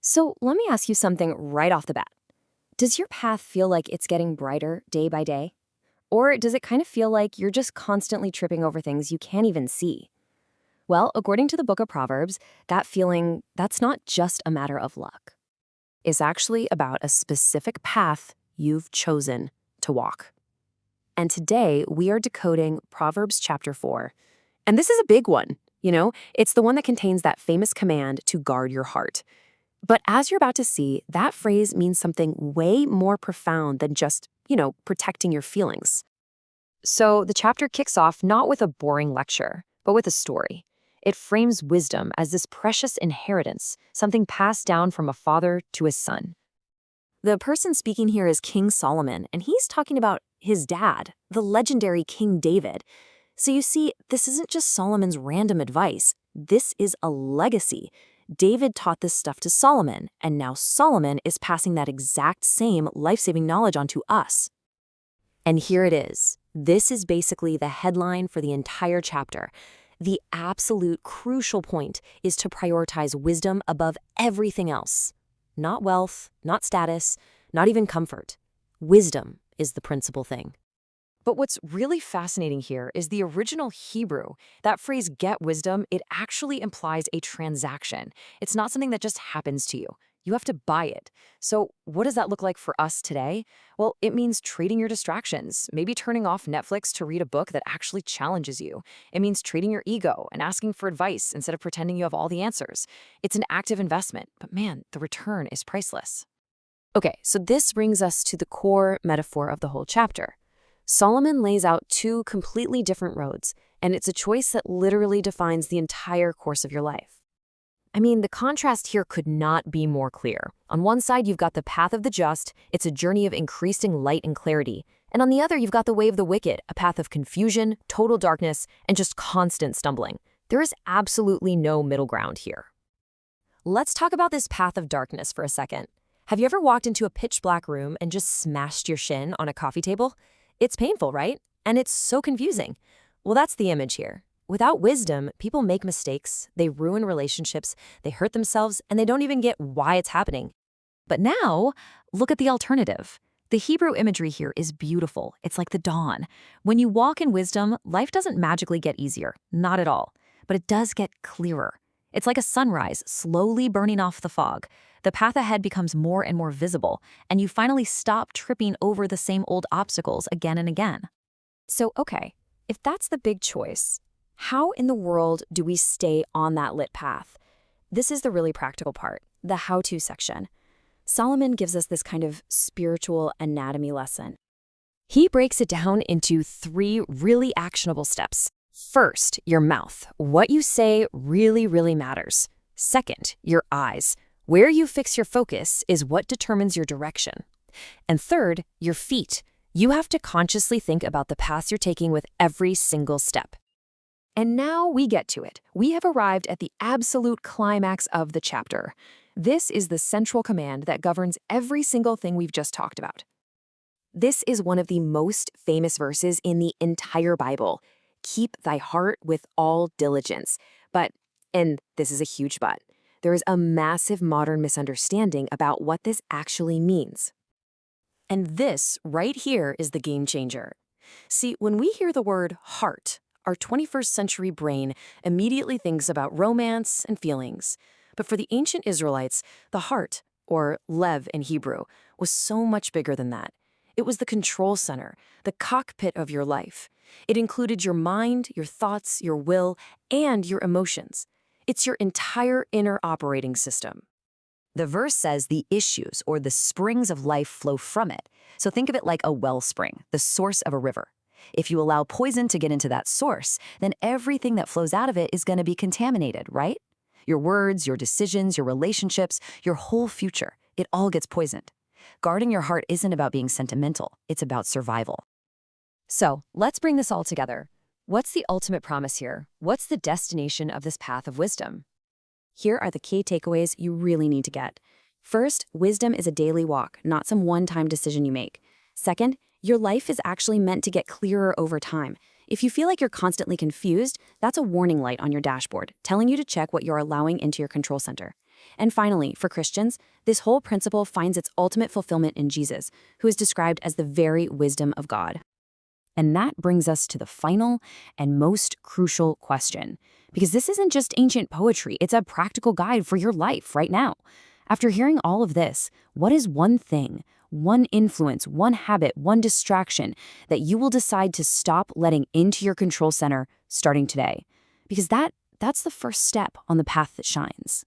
So let me ask you something right off the bat. Does your path feel like it's getting brighter day by day? Or does it kind of feel like you're just constantly tripping over things you can't even see? Well, according to the book of Proverbs, that feeling, that's not just a matter of luck. It's actually about a specific path you've chosen to walk. And today we are decoding Proverbs chapter 4. And this is a big one, It's the one that contains that famous command to guard your heart. But as you're about to see, that phrase means something way more profound than just, protecting your feelings. So the chapter kicks off not with a boring lecture, but with a story. It frames wisdom as this precious inheritance, something passed down from a father to his son. The person speaking here is King Solomon, and he's talking about his dad, the legendary King David. So you see, this isn't just Solomon's random advice. This is a legacy. David taught this stuff to Solomon, and now Solomon is passing that exact same life-saving knowledge on to us. And here it is. This is basically the headline for the entire chapter. The absolute crucial point is to prioritize wisdom above everything else. Not wealth, not status, not even comfort. Wisdom is the principal thing. But what's really fascinating here is the original Hebrew. That phrase, get wisdom, it actually implies a transaction. It's not something that just happens to you. You have to buy it. So what does that look like for us today? Well, it means trading your distractions, maybe turning off Netflix to read a book that actually challenges you. It means trading your ego and asking for advice instead of pretending you have all the answers. It's an active investment, but man, the return is priceless. Okay, so this brings us to the core metaphor of the whole chapter. Solomon lays out two completely different roads, and it's a choice that literally defines the entire course of your life. I mean, the contrast here could not be more clear. On one side, you've got the path of the just. It's a journey of increasing light and clarity. And on the other, you've got the way of the wicked, a path of confusion, total darkness, and just constant stumbling. There is absolutely no middle ground here. Let's talk about this path of darkness for a second. Have you ever walked into a pitch black room and just smashed your shin on a coffee table? It's painful, right? And it's so confusing. Well, that's the image here. Without wisdom, people make mistakes, they ruin relationships, they hurt themselves, and they don't even get why it's happening. But now, look at the alternative. The Hebrew imagery here is beautiful. It's like the dawn. When you walk in wisdom, life doesn't magically get easier, not at all. But it does get clearer. It's like a sunrise slowly burning off the fog. The path ahead becomes more and more visible, and you finally stop tripping over the same old obstacles again and again. So, okay, if that's the big choice, how in the world do we stay on that lit path? This is the really practical part, the how-to section. Solomon gives us this kind of spiritual anatomy lesson. He breaks it down into 3 really actionable steps. First, your mouth. What you say really, really matters. Second, your eyes. Where you fix your focus is what determines your direction. And third, your feet. You have to consciously think about the paths you're taking with every single step. And now we get to it. We have arrived at the absolute climax of the chapter. This is the central command that governs every single thing we've just talked about. This is one of the most famous verses in the entire Bible. Keep thy heart with all diligence. But, and this is a huge but, there is a massive modern misunderstanding about what this actually means. And this right here is the game changer. See, when we hear the word heart, our 21st century brain immediately thinks about romance and feelings. But for the ancient Israelites, the heart, or lev in Hebrew, was so much bigger than that. It was the control center, the cockpit of your life. It included your mind, your thoughts, your will, and your emotions. It's your entire inner operating system. The verse says the issues or the springs of life flow from it. So think of it like a wellspring, the source of a river. If you allow poison to get into that source, then everything that flows out of it is going to be contaminated, right? Your words, your decisions, your relationships, your whole future, it all gets poisoned. Guarding your heart isn't about being sentimental, it's about survival. So let's bring this all together. What's the ultimate promise here? What's the destination of this path of wisdom? Here are the key takeaways you really need to get. First, wisdom is a daily walk, not some one-time decision you make. Second, your life is actually meant to get clearer over time. If you feel like you're constantly confused, that's a warning light on your dashboard, telling you to check what you're allowing into your control center. And finally, for Christians, this whole principle finds its ultimate fulfillment in Jesus, who is described as the very wisdom of God. And that brings us to the final and most crucial question, because this isn't just ancient poetry, it's a practical guide for your life right now. After hearing all of this, what is one thing, one influence, one habit, one distraction that you will decide to stop letting into your control center starting today? Because that's the first step on the path that shines.